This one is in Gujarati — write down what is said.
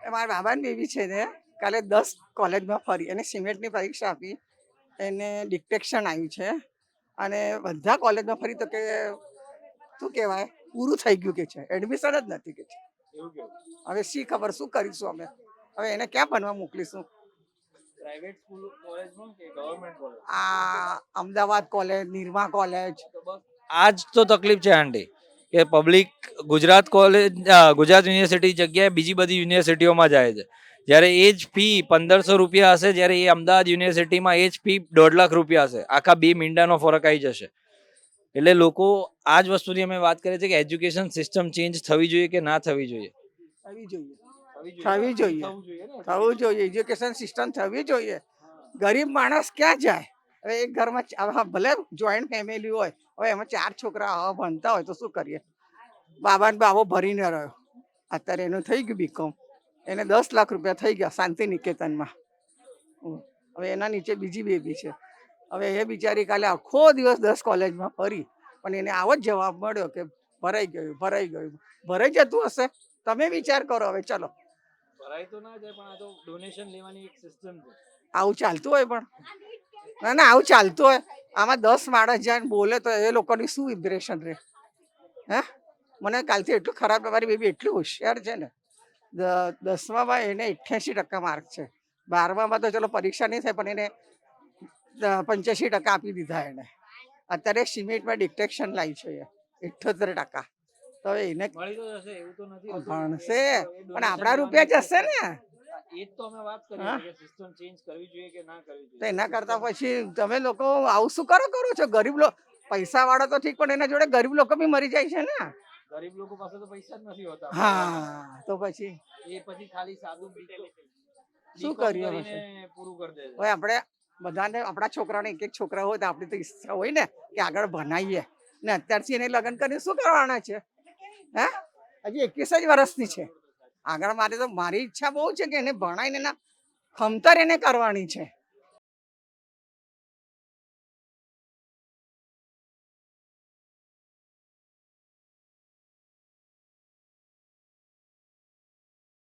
મારા બાબાની બેબી છે ને કાલે 10 કોલેજમાં ફરી અને સિમેન્ટની પરીક્ષા આપી, એને ડિક્ટેશન આવ્યું છે અને બધા કોલેજમાં ફરી તો કે શું કહેવાય પૂરું થઈ ગયું કે છે, એડમિશન જ નથી કે છે. હવે શી ખબર શું કરીશું અમે, હવે એને ક્યાં ભણવા મોકલીશું? પ્રાઇવેટ સ્કૂલ કોલેજમાં કે ગવર્મેન્ટ કોલેજ? આ અમદાવાદ કોલેજ, નિરમા કોલેજ. આજ તો તકલીફ છે આંટી કે public Gujarat college Gujarat university જગ્યાએ બીજી બધી યુનિવર્સિટીઓમાં જાય છે. જ્યારે એ જ ફી 1500 રૂપિયા હશે, જ્યારે એ અમદાવાદ યુનિવર્સિટીમાં એ જ ફી 1.5 લાખ રૂપિયા હશે. આખા 2 મીંડાનો ફરક આવી જશે. એટલે લોકો આ જ વસ્તુની અમે વાત કરીએ છીએ કે એજ્યુકેશન સિસ્ટમ ચેન્જ થવી જોઈએ કે ના થવી જોઈએ? થવી જોઈએ એજ્યુકેશન સિસ્ટમ થવી જોઈએ. ગરીબ માણસ ક્યાં જાય? હવે એક ઘરમાં ભલે જોઈન્ટ ફેમિલી હોય, હવે એમાં 4 છોકરા ભણતા હોય તો શું કરીએ? બાબા ને બાબો ભરીને રહ્યો. અત્યારે એનું થઈ ગયું બીકોમ, એને 10 લાખ રૂપિયા થઈ ગયા શાંતિ નિકેતનમાં. હવે એના નીચે બીજી બેબી છે. હવે એ બિચારી કાલે આખો દિવસ 10 કોલેજમાં ફરી, પણ એને આવો જ જવાબ મળ્યો કે ભરાઈ ગયું. ભરાઈ જતું હશે? તમે વિચાર કરો. હવે ચલો, ભરાઈ તો ના જાય, પણ આ તો ડોનેશન લેવાની એક સિસ્ટમ છે. આવું ચાલતું હોય? પણ ના આવું ચાલતું હોય. આમાં 10 માણસ જાય બોલે તો એ લોકોની શું ઇમ્પ્રેશન રહે? હે, મને કાલથી એટલું ખરાબ, મારી બેબી એટલી હોશિયાર છે ને, 10મામાં એને 88% માર્ક છે. 12મામાં તો ચલો પરીક્ષા નહીં થાય, પણ એને 85% આપી દીધા એને. અત્યારે સિમેન્ટમાં ડિક્ટેશન લાવી છે 78%. તો એને ભણશે પણ આપણા રૂપિયા જશે ને. એ જ તો અમે વાત કરીએ કે સિસ્ટમ ચેન્જ કરવી જોઈએ કે ના કરવી જોઈએ. તો એના કરતા પછી તમે લોકો આવું શું કરો છો? ગરીબ લોકો, પૈસા વાળા તો ઠીક, પણ એના જોડે ગરીબ લોકો બી મરી જાય છે ને. ગરીબ લોકો પાસે તો પૈસા જ નથી હોતા. હા, તો પછી એ પછી ખાલી સાદું શું કરીએ? પૂરું કરી દે. હવે આપણે બધાને આપણા છોકરાને એક છોકરા હોય તો આપણી તો ઈચ્છા હોય ને કે આગળ ભણાવીએ ને. અત્યારથી એને લગ્ન કરીને શું કરવાના છે? હે, હજી 21 જ વર્ષની છે. આગળ મારી ઈચ્છા બહુ છે કે એને ભણાવીને એના ખમતર એને કરવાની છે.